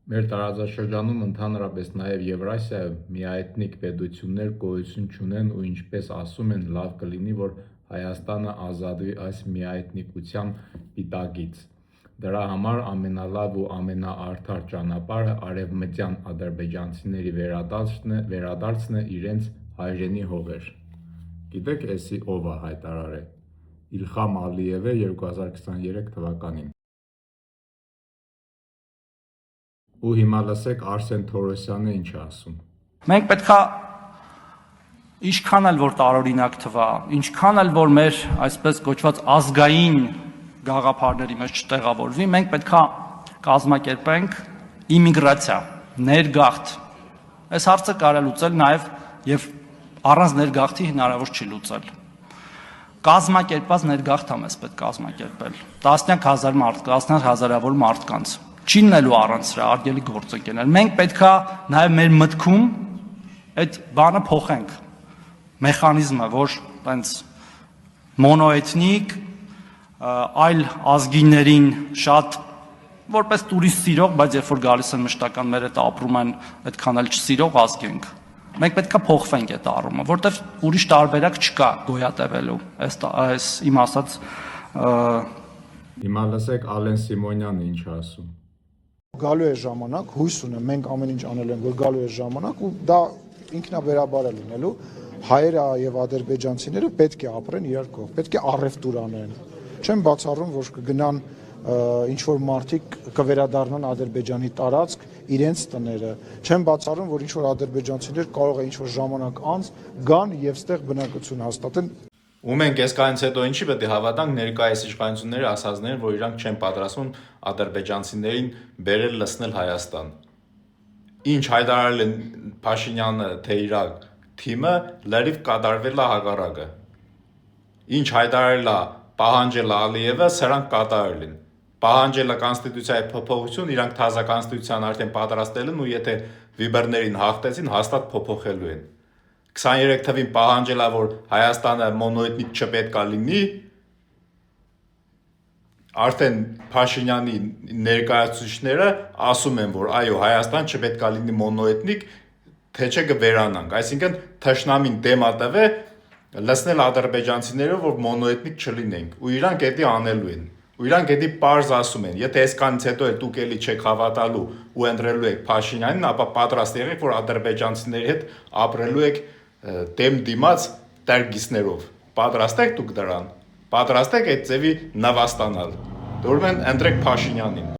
Մեր տարածաշրջանում, ընդհանրապես նաև Եվրասիայում միաէթնիկ պետություններ գոյություն չունեն ու ինչպես ասում են, լավ կլինի, որ Հայաստանը ազատվի այս միաէթնիկության պիտակից։ Դրա համար ամենալավ ու ամենաարդար ճանապարհը արևմտյան ադրբեջանցիների վերադարձն է իրենց հայրենի հողեր։ Գիտեք, էսի ով է հայտարարել։ Իլխամ Ալիևը 2023 թվականին։ Ու հիմա լսեք Արսեն Թորոսյանը ինչ է ասում։ Մենք պետքա ինչքան էլ որ տարօրինակ թվա, ինչքան էլ որ մեր այսպես կոչված ազգային գաղափարների մեջ չտեղավորվի, մենք պետքա կազմակերպենք իմիգրացիա, ներգաղթ։ Այս հարցը կարելի լուծել նաև եւ առանց ներգաղթի հնարավոր չի լուծել։ Կազմակերպված ներգաղթ ամես պետք կազմակերպել։ Տասնյակ հազար մարդ, տասնյակ հազարավոր մարդկանց։ Չի լինելու առանց սրա արգելի գործ ընկնել։ Մենք պետքա նաև մեր մտքում այդ բանը փոխենք։ Մեխանիզմը, որ այնց մոնոէթնիկ այլ ազգիներին շատ որպես տուրիստ սիրող, բայց երբ որ գալիս են մշտական մեր հետ ապրում են, այդքան էլ չսիրող ազգ ենք։ Մենք պետքա փոխվենք այդ առումը, որտեվ ուրիշ տարբերակ չկա գոյատևելու։ Այս իմ ասած Հիմա լսեք Ալեն Սիմոնյանը ինչ է ասում։ Գալու է ժամանակ, հույս ունեմ, մենք ամեն ինչ անել ենք, որ գալու է ժամանակ ու դա ինքնաբերաբար է լինելու, հայերը եւ ադրբեջանցիները պետք է ապրեն իրար կողմ, պետք է առևտուր անեն։ Չեմ բացառում, որ կգնան ինչ որ մարդիկ կվերադառնան Ադրբեջանի տարածք, իրենց տները։ Չեմ բացառում, որ ինչ որ ադրբեջանցիներ կարող է ինչ որ ժամանակ անց գան եւ ստեղ բնակություն հաստատեն։ Ու մենք այսքանից հետո ինչի պետք է հավատանք ներկայիս իշխանությունների ասածներին, որ իրանք չեն պատրաստվում ադրբեջանցիներին բերել լցնել Հայաստան։ Ինչ հայտարարել են Փաշինյանը, թե իր թիմը լրիվ կատարվել է հակառակը։ Ինչ հայտարարել է պահանջել Ալիևը, սրանք կատարել են։ Պահանջել է կոնստիտուցիայի փոփոխություն, իրանք թազա կոնստիտուցիան արդեն պատրաստել են ու եթե վիբերներին հաղթեցին, հաստատ փոփոխելու են։ 23 թվին պահանջելա, որ Հայաստանը մոնոէթնիկ չպետքա լինի, արդեն Փաշինյանի ներկայացուցիչները ասում են, որ այո, Հայաստան չպետքա լինի մոնոէթնիկ, թե չէ կվերանանք, այսինքն թշնամին դեմ ա տվե լցնել ադրբեջանցիները, որ մոնոէթնիկ չլինենք, ու իրանք դա անելու են։ Ու իրանք դա պարզ ասում են, եթե այսքանից հետո էլ դուք էլի չեք հավատալու ու ընտրելու եք Փաշինյանին, ապա պատրաստ եղեք, որ ադրբեջանցիների հետ ապրելու եք դեմ դիմաց տերգիսներով։ Պատրաստ եք դուք դրան։ Պատրաստ եք այդ ձևի նվաստանալ։ Ուրեմն ընտրեք Փաշինյանին։